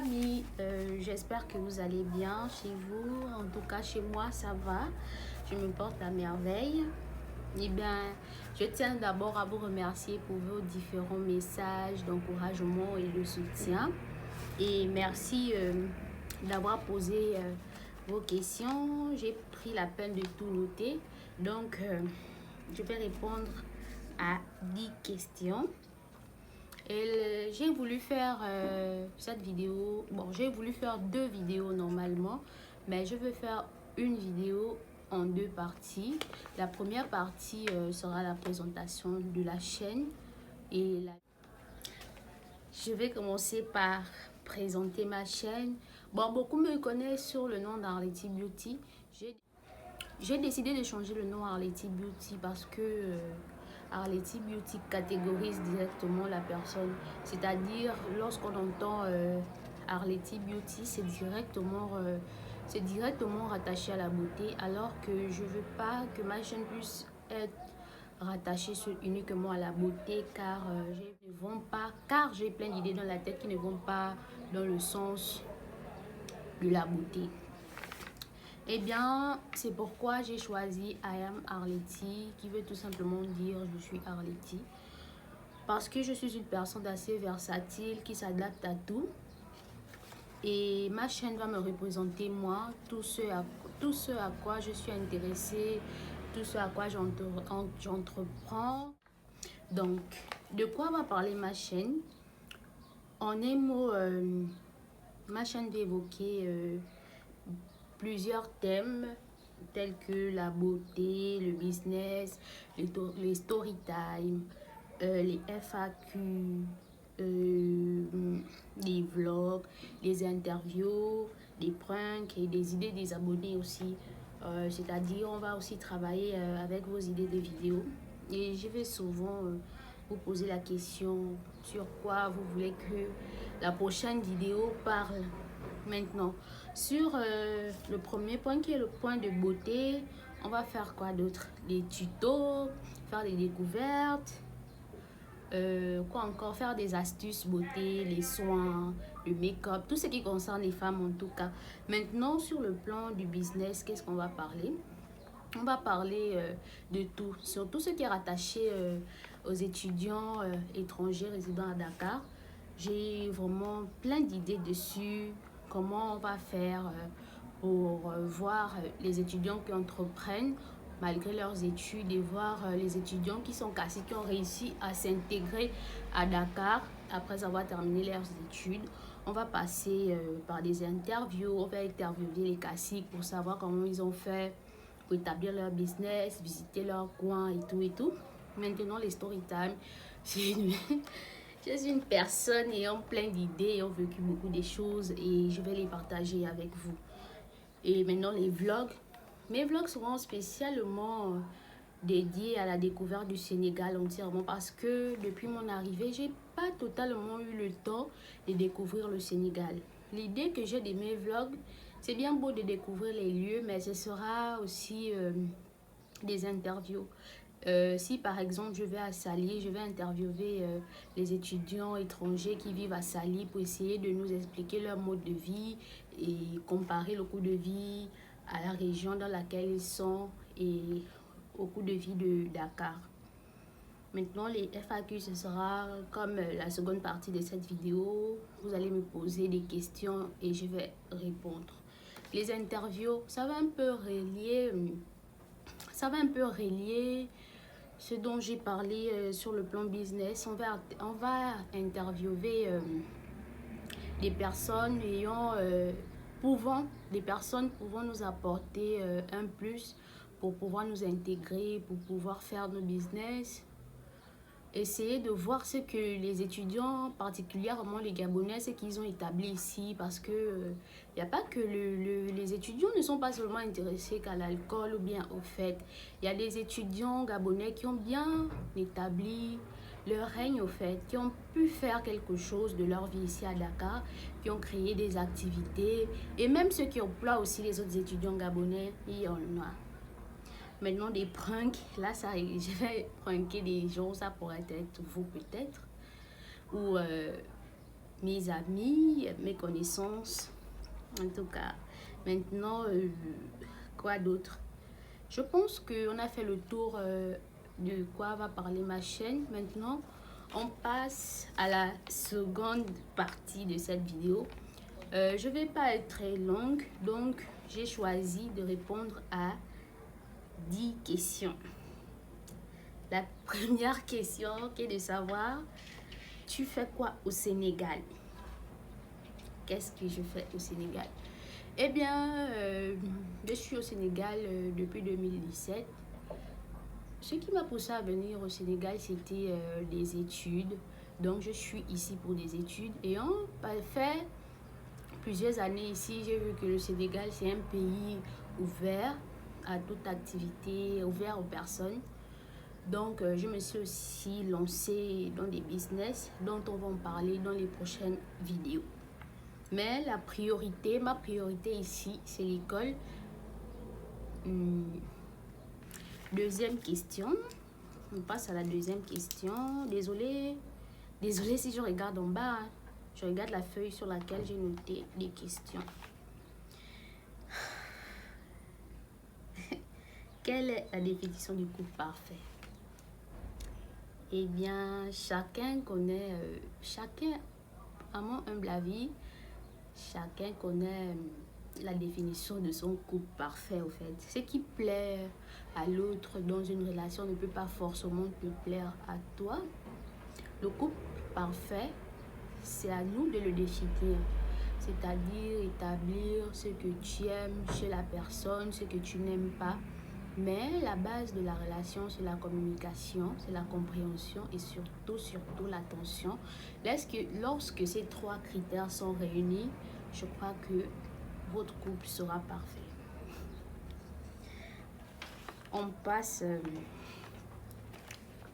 amis, j'espère que vous allez bien chez vous. En tout cas, chez moi, ça va. Je me porte à merveille. Eh bien, je tiens d'abord à vous remercier pour vos différents messages d'encouragement et de soutien. Et merci d'avoir posé vos questions. J'ai pris la peine de tout noter. Donc, je vais répondre à 10 questions. J'ai voulu faire cette vidéo. Bon, j'ai voulu faire 2 vidéos normalement, mais je veux faire une vidéo en 2 parties. La première partie sera la présentation de la chaîne je vais commencer par présenter ma chaîne. Bon, beaucoup me connaissent sur le nom d'Arletty Beauty. J'ai décidé de changer le nom Arletty Beauty parce que Arletty Beauty catégorise directement la personne. C'est-à-dire, lorsqu'on entend Arletty Beauty, c'est directement rattaché à la beauté, alors que je ne veux pas que ma chaîne puisse être rattachée uniquement à la beauté, car j'ai plein d'idées dans la tête qui ne vont pas dans le sens de la beauté. Eh bien, c'est pourquoi j'ai choisi I am Arletty, qui veut tout simplement dire je suis Arletty. Parce que je suis une personne assez versatile qui s'adapte à tout. Et ma chaîne va me représenter moi, tout ce à quoi je suis intéressée, tout ce à quoi j'entreprends. Donc, de quoi va parler ma chaîne? En un mot, ma chaîne va évoquer plusieurs thèmes tels que la beauté, le business, les story time, les FAQ, les vlogs, les interviews, des pranks et des idées des abonnés aussi. C'est-à-dire, on va aussi travailler avec vos idées de vidéos. Et je vais souvent vous poser la question sur quoi vous voulez que la prochaine vidéo parle. Maintenant, sur le premier point qui est le point de beauté, on va faire quoi d'autre? Les tutos, faire des découvertes, quoi encore? Faire des astuces beauté, les soins, le make-up, tout ce qui concerne les femmes en tout cas. Maintenant, sur le plan du business, qu'est-ce qu'on va parler? On va parler de tout, surtout ce qui est rattaché aux étudiants étrangers résidant à Dakar. J'ai vraiment plein d'idées dessus, comment on va faire pour voir les étudiants qui entreprennent malgré leurs études et voir les étudiants qui sont cassés, qui ont réussi à s'intégrer à Dakar après avoir terminé leurs études. On va passer par des interviews, on va interviewer les classiques pour savoir comment ils ont fait pour établir leur business, visiter leur coin et tout et tout. Maintenant, les story time, je suis une personne ayant plein d'idées, ayant vécu beaucoup de choses et je vais les partager avec vous. Et maintenant, les vlogs. Mes vlogs seront spécialement dédiés à la découverte du Sénégal entièrement parce que depuis mon arrivée, j'ai pas totalement eu le temps de découvrir le Sénégal. L'idée que j'ai de mes vlogs, c'est bien beau de découvrir les lieux, mais ce sera aussi des interviews. Si par exemple je vais à Saly, je vais interviewer les étudiants étrangers qui vivent à Saly pour essayer de nous expliquer leur mode de vie et comparer le coût de vie à la région dans laquelle ils sont et au coût de vie de Dakar. Maintenant, les FAQ, ce sera comme la seconde partie de cette vidéo. Vous allez me poser des questions et je vais répondre. Les interviews, ça va un peu relier ce dont j'ai parlé sur le plan business. On va interviewer des personnes pouvant nous apporter un plus pour pouvoir nous intégrer, pour pouvoir faire nos business. Essayer de voir ce que les étudiants, particulièrement les Gabonais, ce qu'ils ont établi ici, parce que il n'y a pas que les étudiants ne sont pas seulement intéressés qu'à l'alcool ou bien au fait. Il y a des étudiants gabonais qui ont bien établi leur règne au fait, qui ont pu faire quelque chose de leur vie ici à Dakar, qui ont créé des activités, et même ceux qui emploient aussi les autres étudiants gabonais, il y en a. Maintenant, des pranks, là, je vais pranker des gens, ça pourrait être vous peut-être. Ou mes amis, mes connaissances. En tout cas, maintenant, quoi d'autre? Je pense qu'on a fait le tour de quoi va parler ma chaîne. Maintenant, on passe à la seconde partie de cette vidéo. Je ne vais pas être très longue, donc j'ai choisi de répondre à 10 questions. La première question qui est de savoir, tu fais quoi au Sénégal? Qu'est-ce que je fais au Sénégal? Eh bien, je suis au Sénégal depuis 2017. Ce qui m'a poussé à venir au Sénégal, c'était des études. Donc, je suis ici pour des études. Et on fait plusieurs années ici, j'ai vu que le Sénégal, c'est un pays ouvert à toute activité, ouvert aux personnes. Donc, je me suis aussi lancée dans des business dont on va en parler dans les prochaines vidéos. Mais ma priorité ici, c'est l'école. Deuxième question. On passe à la deuxième question. Désolée si je regarde en bas. Je regarde la feuille sur laquelle j'ai noté des questions. Quelle est la définition du couple parfait? Eh bien, chacun connaît, à mon humble avis, chacun connaît la définition de son couple parfait, au fait. Ce qui plaît à l'autre dans une relation ne peut pas forcément te plaire à toi. Le couple parfait, c'est à nous de le définir. C'est-à-dire établir ce que tu aimes chez la personne, ce que tu n'aimes pas. Mais la base de la relation, c'est la communication, c'est la compréhension et surtout l'attention. Lorsque ces trois critères sont réunis, je crois que votre couple sera parfait. On passe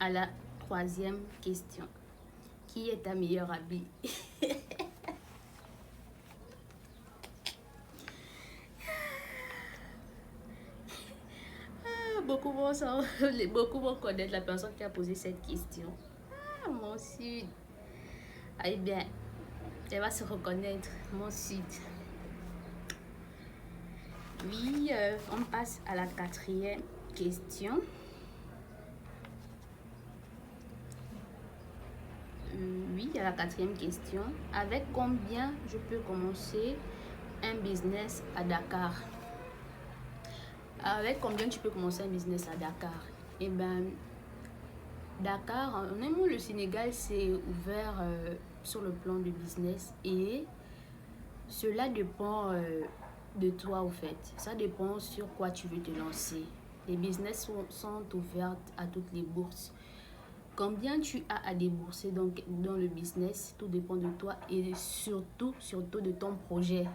à la troisième question. Qui est ta meilleure amie? Beaucoup vont connaître la personne qui a posé cette question. Ah, mon sud. Eh bien, elle va se reconnaître, mon sud. Oui, on passe à la quatrième question. Oui, à la quatrième question. Avec combien je peux commencer un business à Dakar? Avec combien tu peux commencer un business à Dakar? Eh bien, Dakar, honnêtement, le Sénégal s'est ouvert sur le plan de business et cela dépend de toi, au fait. Ça dépend sur quoi tu veux te lancer. Les business sont ouverts à toutes les bourses. Combien tu as à débourser dans le business, tout dépend de toi et surtout de ton projet.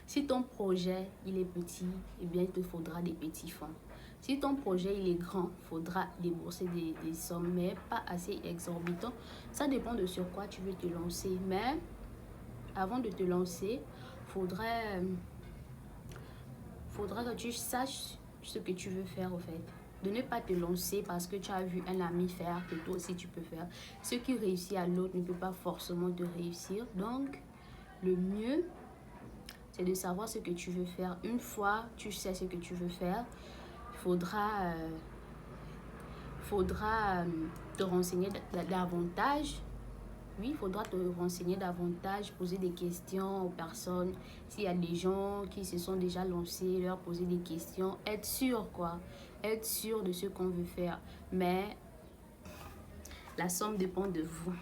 Si ton projet il est petit, eh bien, il te faudra des petits fonds. Si ton projet il est grand, il faudra débourser des sommes, mais pas assez exorbitantes. Ça dépend de sur quoi tu veux te lancer. Mais avant de te lancer, faudra que tu saches ce que tu veux faire, au fait. De ne pas te lancer parce que tu as vu un ami faire, que toi aussi tu peux faire. Ce qui réussit à l'autre ne peut pas forcément te réussir. Donc, le mieux, c'est de savoir ce que tu veux faire. Une fois tu sais ce que tu veux faire, il faudra te renseigner davantage. Oui, il faudra te renseigner davantage, poser des questions aux personnes. S'il y a des gens qui se sont déjà lancés, leur poser des questions. Être sûr, quoi. Être sûr de ce qu'on veut faire. Mais la somme dépend de vous.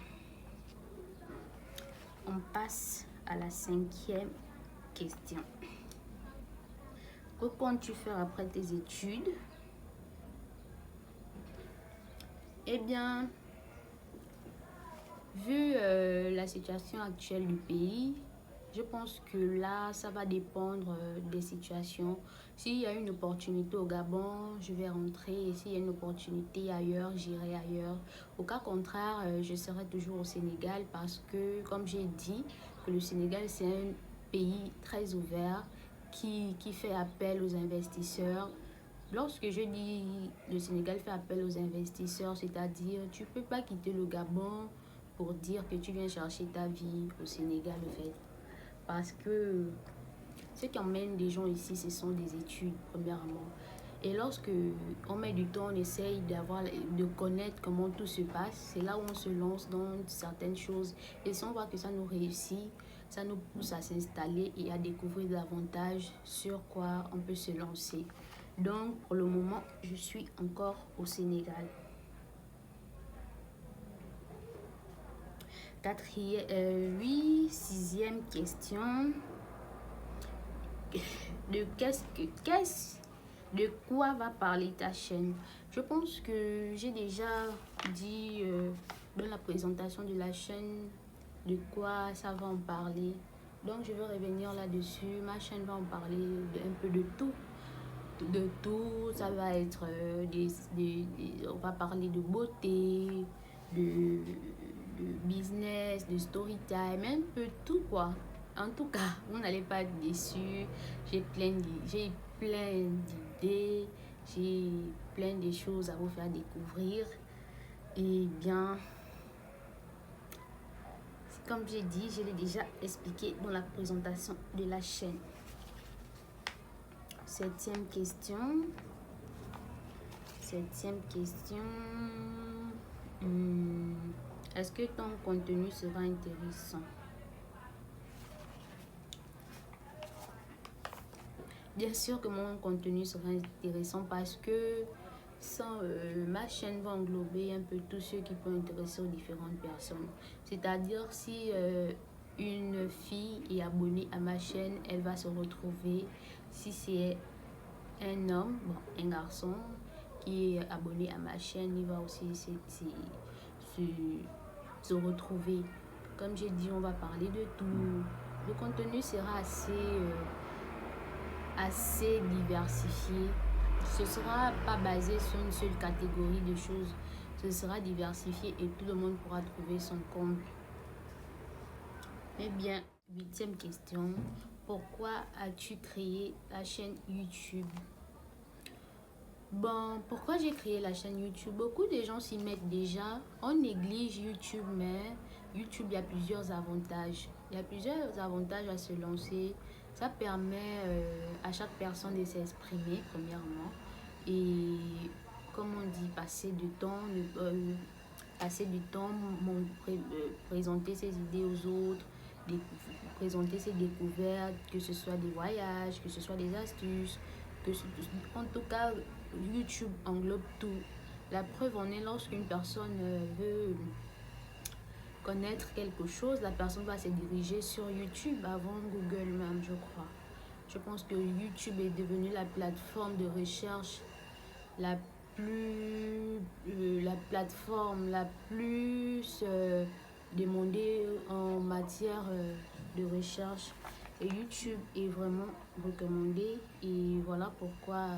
On passe à la cinquième question. Que comptes-tu faire après tes études? Eh bien, vu la situation actuelle du pays, je pense que là, ça va dépendre des situations. S'il y a une opportunité au Gabon, je vais rentrer. Et s'il y a une opportunité ailleurs, j'irai ailleurs. Au cas contraire, je serai toujours au Sénégal parce que, comme j'ai dit, que le Sénégal, c'est un pays très ouvert qui fait appel aux investisseurs. Lorsque je dis le Sénégal fait appel aux investisseurs, c'est-à-dire tu ne peux pas quitter le Gabon pour dire que tu viens chercher ta vie au Sénégal, en fait. Parce que ce qui emmène des gens ici, ce sont des études, premièrement. Et lorsque on met du temps, on essaye de connaître comment tout se passe, c'est là où on se lance dans certaines choses. Et si on voit que ça nous réussit, ça nous pousse à s'installer et à découvrir davantage sur quoi on peut se lancer. Donc, pour le moment, je suis encore au Sénégal. Sixième question. De quoi va parler ta chaîne? Je pense que j'ai déjà dit dans la présentation de la chaîne de quoi ça va en parler. Donc je vais revenir là-dessus. Ma chaîne va en parler un peu de tout. De tout, ça va être on va parler de beauté, de business, de story time, un peu tout quoi. En tout cas, vous n'allez pas être déçus. J'ai plein d'idées, j'ai plein de choses à vous faire découvrir. Et bien, comme j'ai dit, je l'ai déjà expliqué dans la présentation de la chaîne. Septième question. Est-ce que ton contenu sera intéressant? Bien sûr que mon contenu sera intéressant parce que ma chaîne va englober un peu tout ce qui peut intéresser aux différentes personnes. C'est-à-dire si une fille est abonnée à ma chaîne, elle va se retrouver. Si c'est un homme, un garçon qui est abonné à ma chaîne, il va aussi se retrouver. Comme j'ai dit, on va parler de tout. Le contenu sera assez diversifié. Ce ne sera pas basé sur une seule catégorie de choses. Ce sera diversifié et tout le monde pourra trouver son compte. Eh bien, huitième question. Pourquoi as-tu créé la chaîne YouTube? Bon, pourquoi j'ai créé la chaîne YouTube? Beaucoup de gens s'y mettent déjà. On néglige YouTube, mais YouTube, il y a plusieurs avantages. Il y a plusieurs avantages à se lancer. Ça permet à chaque personne de s'exprimer, premièrement. Et, comme on dit, passer du temps, présenter ses idées aux autres, présenter ses découvertes, que ce soit des voyages, que ce soit des astuces, en tout cas, YouTube englobe tout. La preuve en est lorsqu'une personne veut connaître quelque chose, la personne va se diriger sur YouTube avant Google même, je crois. Je pense que YouTube est devenu la plateforme de recherche la plateforme la plus demandée en matière de recherche. Et YouTube est vraiment recommandé et voilà pourquoi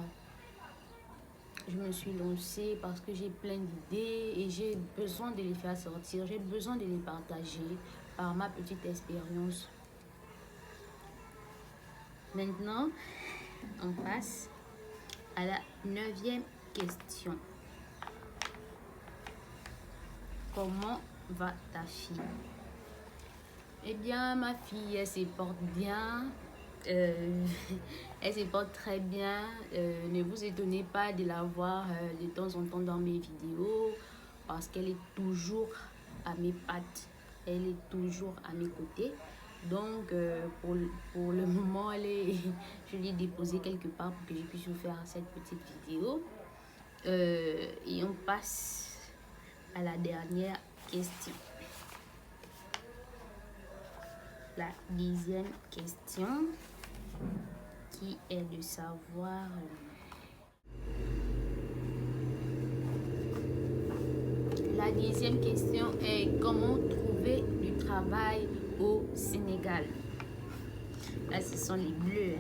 je me suis lancée, parce que j'ai plein d'idées et j'ai besoin de les faire sortir, j'ai besoin de les partager par ma petite expérience. Maintenant, on passe à la 9e question. Comment va ta fille? Eh bien, ma fille, elle se porte bien. Elle se porte très bien. Ne vous étonnez pas de la voir de temps en temps dans mes vidéos parce qu'elle est toujours à mes pattes. Elle est toujours à mes côtés. Donc, pour le moment, je l'ai déposée quelque part pour que je puisse vous faire cette petite vidéo. Et on passe à la dernière question. La 10e question qui est de savoir la 10e question est comment trouver du travail au Sénégal. Là, ce sont les bleus.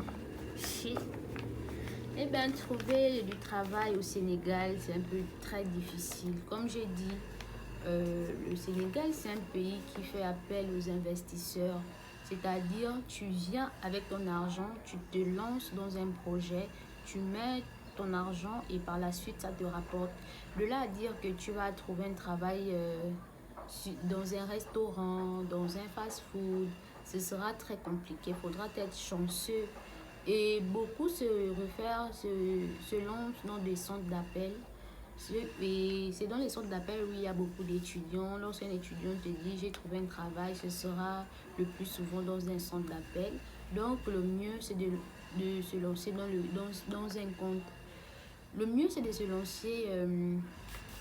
Eh bien, trouver du travail au Sénégal, c'est un peu très difficile. Comme j'ai dit, le Sénégal, c'est un pays qui fait appel aux investisseurs. C'est-à-dire, tu viens avec ton argent, tu te lances dans un projet, tu mets ton argent et par la suite, ça te rapporte. De là à dire que tu vas trouver un travail dans un restaurant, dans un fast-food, ce sera très compliqué. Il faudra être chanceux. Et beaucoup se lancent dans des centres d'appel. Et c'est dans les centres d'appel où il y a beaucoup d'étudiants. Lorsqu'un étudiant te dit j'ai trouvé un travail, ce sera le plus souvent dans un centre d'appel. Donc le mieux c'est de se lancer dans un compte. Le mieux c'est de se lancer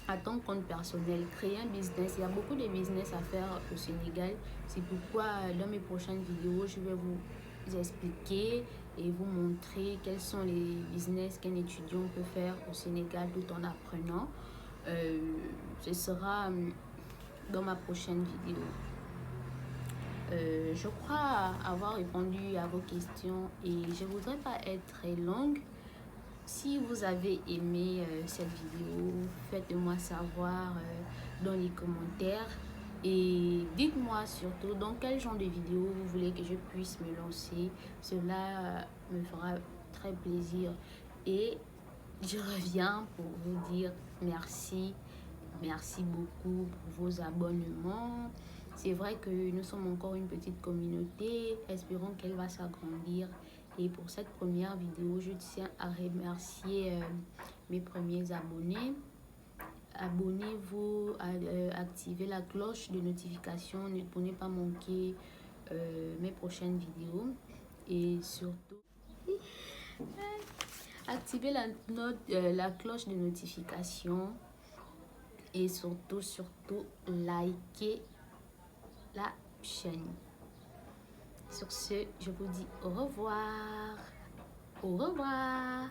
à ton compte personnel, créer un business. Il y a beaucoup de business à faire au Sénégal. C'est pourquoi dans mes prochaines vidéos, je vais vous expliquer et vous montrer quels sont les business qu'un étudiant peut faire au Sénégal tout en apprenant. Ce sera dans ma prochaine vidéo. Je crois avoir répondu à vos questions et je ne voudrais pas être très longue. Si vous avez aimé cette vidéo, faites-moi savoir dans les commentaires et dites-moi surtout dans quel genre de vidéo vous voulez que je puisse me lancer. Cela me fera très plaisir et je reviens pour vous dire merci. Merci beaucoup pour vos abonnements. C'est vrai que nous sommes encore une petite communauté. Espérons qu'elle va s'agrandir. Et pour cette première vidéo, je tiens à remercier mes premiers abonnés. Abonnez-vous, activez la cloche de notification pour ne pas manquer mes prochaines vidéos. Et surtout, activez la cloche de notification. Et surtout, likez la chaîne. Sur ce, je vous dis au revoir. Au revoir.